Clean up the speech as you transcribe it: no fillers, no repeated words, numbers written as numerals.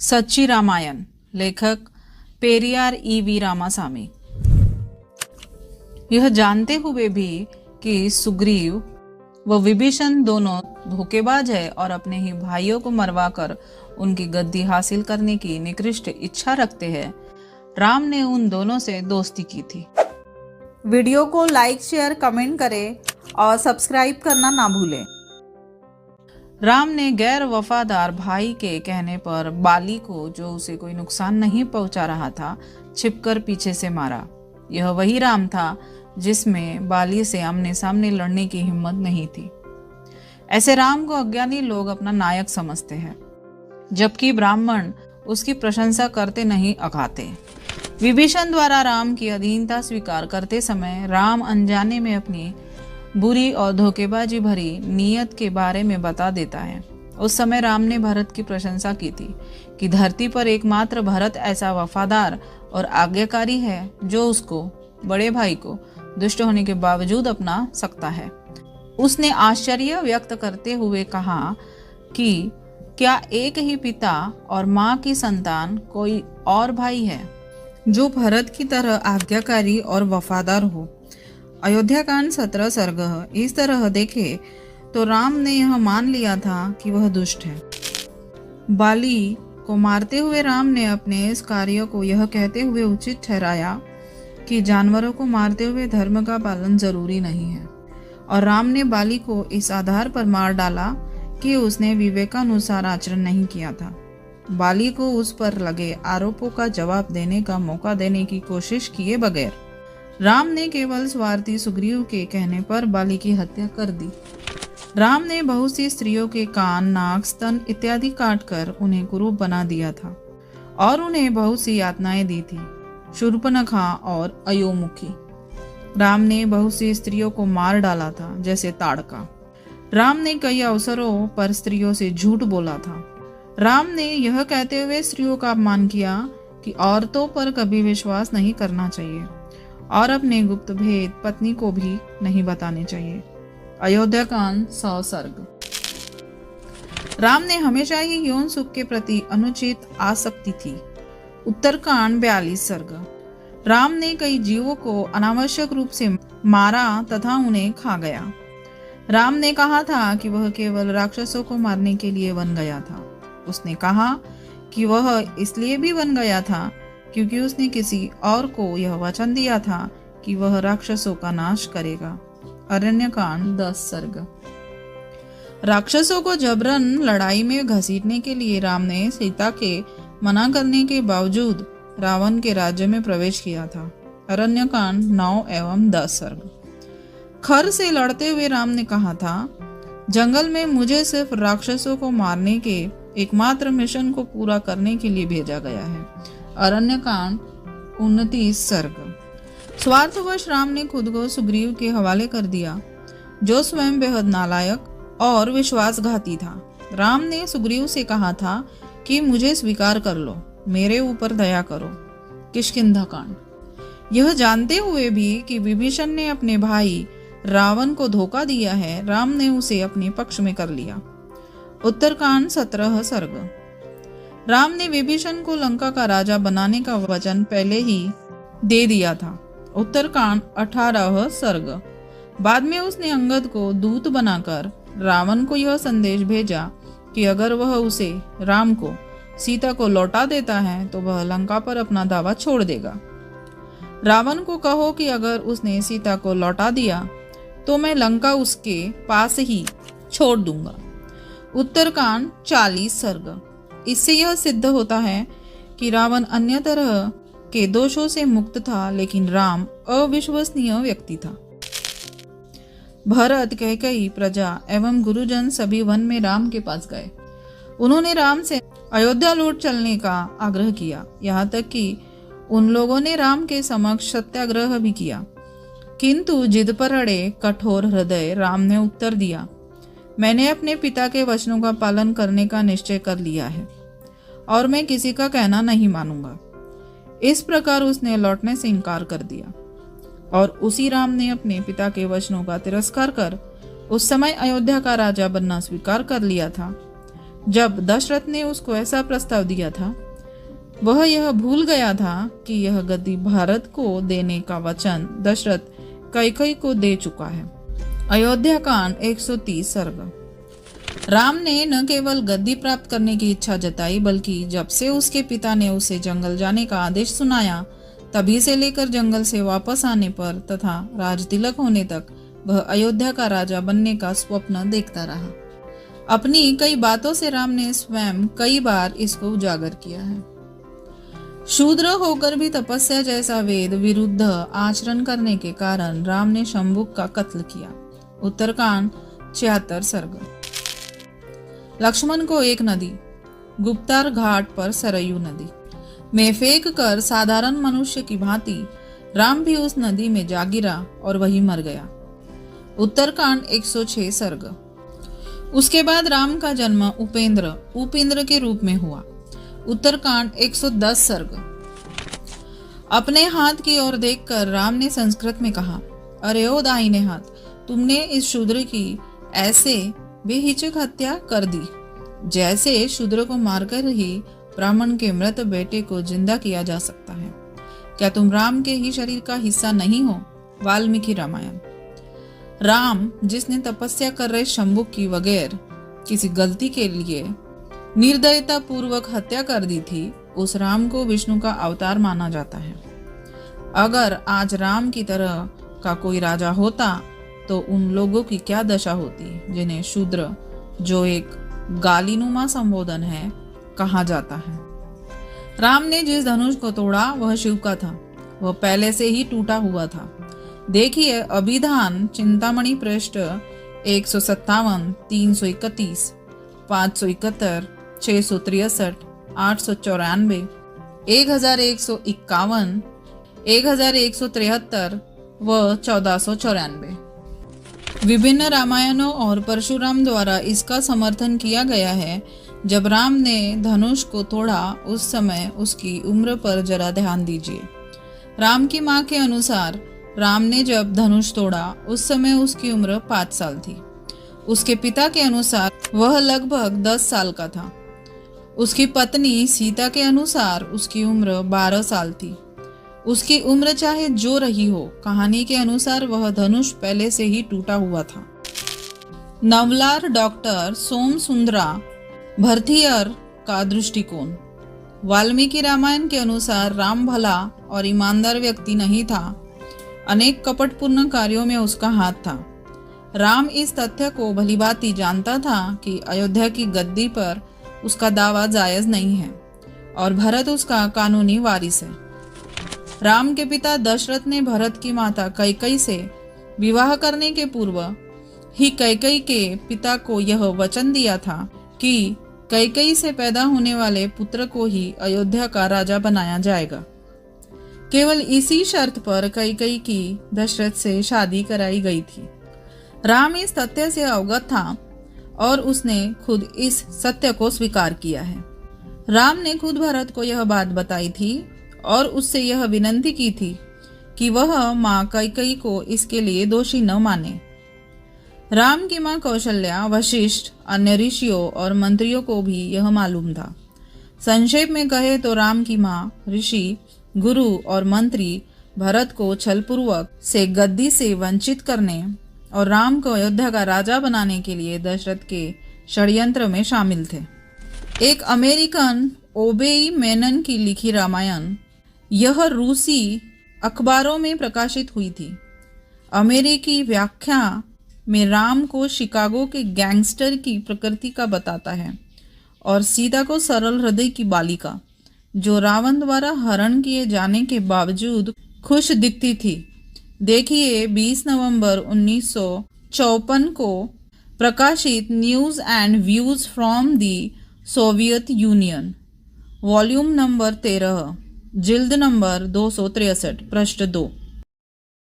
सच्ची रामायण, लेखक पेरियार ईवी रामासामी। यह जानते हुए भी कि सुग्रीव व विभीषण दोनों धोखेबाज है और अपने ही भाइयों को मरवाकर उनकी गद्दी हासिल करने की निकृष्ट इच्छा रखते हैं, राम ने उन दोनों से दोस्ती की थी। वीडियो को लाइक, शेयर, कमेंट करें और सब्सक्राइब करना ना भूलें। राम ने गैर वफादार भाई के कहने पर बाली को, जो उसे कोई नुकसान नहीं पहुंचा रहा था, छिपकर पीछे से मारा। यह वही राम था जिसमें बाली से आमने सामने लड़ने की हिम्मत नहीं थी। ऐसे राम को अज्ञानी लोग अपना नायक समझते हैं, जबकि ब्राह्मण उसकी प्रशंसा करते नहीं अघाते। विभीषण द्वारा राम की अधीनता स्वीकार करते समय राम अनजाने में अपनी बुरी और धोखेबाजी भरी नीयत के बारे में बता देता है। उस समय राम ने भरत की प्रशंसा की थी कि धरती पर एकमात्र भरत ऐसा वफादार और आज्ञाकारी है जो उसको, बड़े भाई को, दुष्ट होने के बावजूद अपना सकता है। उसने आश्चर्य व्यक्त करते हुए कहा कि क्या एक ही पिता और माँ की संतान कोई और भाई है जो भरत की तरह आज्ञाकारी और वफादार हो। अयोध्या कांड 17 सर्ग। इस तरह देखे तो राम ने यह मान लिया था कि वह दुष्ट है। बाली को मारते हुए राम ने अपने इस कार्य को यह कहते हुए उचित ठहराया कि जानवरों को मारते हुए धर्म का पालन जरूरी नहीं है, और राम ने बाली को इस आधार पर मार डाला कि उसने विवेकानुसार आचरण नहीं किया था। बाली को उस पर लगे आरोपों का जवाब देने का मौका देने की कोशिश किए बगैर राम ने केवल स्वार्थी सुग्रीव के कहने पर बाली की हत्या कर दी। राम ने बहुत सी स्त्रियों के कान, नाक, स्तन इत्यादि काटकर उन्हें कुरूप बना दिया था और उन्हें बहुत सी यातनाएं दी थी, शूर्पणखा और अयोमुखी। राम ने बहुत सी स्त्रियों को मार डाला था, जैसे ताड़का। राम ने कई अवसरों पर स्त्रियों से झूठ बोला था। राम ने यह कहते हुए स्त्रियों का अपमान किया कि औरतों पर कभी विश्वास नहीं करना चाहिए और अपने गुप्त भेद पत्नी को भी नहीं बताने चाहिए। अयोध्या कांड 100 सर्ग। राम ने हमेशा ही यौन सुख के प्रति अनुचित आसक्ति थी। उत्तरकांड 42 सर्ग। राम ने कई जीवों को अनावश्यक रूप से मारा तथा उन्हें खा गया। राम ने कहा था कि वह केवल राक्षसों को मारने के लिए बन गया था। उसने कहा कि वह इसलिए भी बन गया था क्योंकि उसने किसी और को यह वचन दिया था कि वह राक्षसों का नाश करेगा। अरण्यकांड 10 सर्ग। राक्षसों को जबरन लड़ाई में घसीटने के लिए राम ने सीता के मना करने के बावजूद रावण के राज्य में प्रवेश किया था। अरण्यकांड 9 एवं 10 सर्ग। खर से लड़ते हुए राम ने कहा था, जंगल में मुझे सिर्फ राक्षसों को मारने के एकमात्र मिशन को पूरा करने के लिए भेजा गया है। अरण्यकांड 29 सर्ग। स्वार्थवश राम ने खुद को सुग्रीव के हवाले कर दिया, जो स्वयं बेहद नालायक और विश्वासघाती था। राम ने सुग्रीव से कहा था कि मुझे स्वीकार कर लो, मेरे ऊपर दया करो। किष्किंधा कांड। यह जानते हुए भी कि विभीषण ने अपने भाई रावण को धोखा दिया है, राम ने उसे अपने पक्ष में कर लिया। उत्तरकांड 17 सर्ग। राम ने विभीषण को लंका का राजा बनाने का वचन पहले ही दे दिया था। उत्तरकांड 18 सर्ग। बाद में उसने अंगद को दूत बनाकर रावण को यह संदेश भेजा कि अगर वह उसे, राम को, सीता को लौटा देता है तो वह लंका पर अपना दावा छोड़ देगा। रावण को कहो कि अगर उसने सीता को लौटा दिया तो मैं लंका उसके पास ही छोड़ दूंगा। उत्तरकांड 40 सर्ग। इससे यह सिद्ध होता है कि रावण अन्य तरह के दोषों से मुक्त था, लेकिन राम अविश्वसनीय व्यक्ति था। भरत, कैकेयी, प्रजा एवं गुरुजन सभी वन में राम के पास गए। उन्होंने राम से अयोध्या लौट चलने का आग्रह किया। यहाँ तक कि उन लोगों ने राम के समक्ष सत्याग्रह भी किया, किंतु जिद पर अड़े कठोर हृदय राम ने उत्तर दिया, मैंने अपने पिता के वचनों का पालन करने का निश्चय कर लिया है और मैं किसी का कहना नहीं मानूंगा। इस प्रकार उसने लौटने से इनकार कर दिया और उसी राम ने अपने पिता के वचनों का तिरस्कार कर उस समय अयोध्या का राजा बनना स्वीकार कर लिया था। जब दशरथ ने उसको ऐसा प्रस्ताव दिया था, वह यह भूल गया था कि यह गद्दी भारत को देने का वचन दशरथ कैकेयी को दे चुका है। अयोध्या कांड 130 सर्ग। राम ने न केवल गद्दी प्राप्त करने की इच्छा जताई, बल्कि जब से उसके पिता ने उसे जंगल जाने का आदेश सुनाया, तभी से लेकर जंगल से वापस आने पर तथा राजतिलक होने तक वह अयोध्या का राजा बनने का स्वप्न देखता रहा। अपनी कई बातों से राम ने स्वयं कई बार इसको उजागर किया है। शूद्र होकर भी तपस्या जैसा वेद विरुद्ध आचरण करने के कारण राम ने शंभुक का कत्ल किया। उत्तरकांड 76 सर्ग। लक्ष्मण को एक नदी, गुप्तार घाट पर सरयू नदी में फेंक कर साधारण मनुष्य की भांति राम भी उस नदी में जा गिरा और वही मर गया। उत्तरकांड 106 सर्ग। उसके बाद राम का जन्म उपेंद्र के रूप में हुआ। उत्तरकांड 110 सर्ग। अपने हाथ की ओर देखकर राम ने संस्कृत में कहा, अरे ओ दाहिने हाथ, तुमने इस शूद्र की ऐसे बेहिचक हत्या कर दी जैसे शूद्र को मारकर ही ब्राह्मण के मृत बेटे को जिंदा किया जा सकता है। क्या तुम राम के ही शरीर का हिस्सा नहीं हो? वाल्मीकि रामायण। राम जिसने तपस्या कर रहे शंभुक की बगैर किसी गलती के लिए निर्दयता पूर्वक हत्या कर दी थी, उस राम को विष्णु का अवतार माना जाता है। अगर आज राम की तरह का कोई राजा होता तो उन लोगों की क्या दशा होती जिन्हें शूद्र, जो एक गालीनुमा संबोधन है, कहा जाता है। राम ने जिस धनुष को तोड़ा वह शिव का था, वह पहले से ही टूटा हुआ था। देखिए अभिधान चिंतामणि पृष्ठ 157, 331, 571, 663, 894, 1151, 1173 व 1494। विभिन्न रामायणों और परशुराम द्वारा इसका समर्थन किया गया है। जब राम ने धनुष को तोड़ा उस समय उसकी उम्र पर जरा ध्यान दीजिए। राम की मां के अनुसार राम ने जब धनुष तोड़ा उस समय उसकी उम्र 5 साल थी। उसके पिता के अनुसार वह लगभग 10 साल का था। उसकी पत्नी सीता के अनुसार उसकी उम्र 12 साल थी। उसकी उम्र चाहे जो रही हो, कहानी के अनुसार वह धनुष पहले से ही टूटा हुआ था। नवलार डॉक्टर सोम सुंदरा भरथियर का दृष्टिकोण। वाल्मीकि रामायण के अनुसार राम भला और ईमानदार व्यक्ति नहीं था, अनेक कपटपूर्ण कार्यों में उसका हाथ था। राम इस तथ्य को भलीभांति जानता था कि अयोध्या की गद्दी पर उसका दावा जायज नहीं है और भरत उसका कानूनी वारिस है। राम के पिता दशरथ ने भरत की माता कैकेयी से विवाह करने के पूर्व ही कैकेयी के पिता को यह वचन दिया था कि कैकेयी से पैदा होने वाले पुत्र को ही अयोध्या का राजा बनाया जाएगा। केवल इसी शर्त पर कैकेयी की दशरथ से शादी कराई गई थी। राम इस तथ्य से अवगत था और उसने खुद इस सत्य को स्वीकार किया है। राम ने खुद भरत को यह बात बताई थी और उससे यह विनती की थी कि वह मां कैकेयी को इसके लिए दोषी न माने। राम की मां कौशल्या, वशिष्ठ, अन्य ऋषियों और मंत्रियों को भी यह मालूम था। संक्षेप में कहे तो राम की मां, ऋषि, गुरु और मंत्री भरत को छलपूर्वक से गद्दी से वंचित करने और राम को अयोध्या का राजा बनाने के लिए दशरथ के षड्यंत्र में शामिल थे। एक अमेरिकन ओबेई मेनन की लिखी रामायण यह रूसी अखबारों में प्रकाशित हुई थी। अमेरिकी व्याख्या में राम को शिकागो के गैंगस्टर की प्रकृति का बताता है और सीता को सरल हृदय की बालिका, जो रावण द्वारा हरण किए जाने के बावजूद खुश दिखती थी। देखिए 20 नवंबर 1954 को प्रकाशित news and views from the Soviet Union, volume number 13, जिल्द नंबर 263, पृष्ठ 2।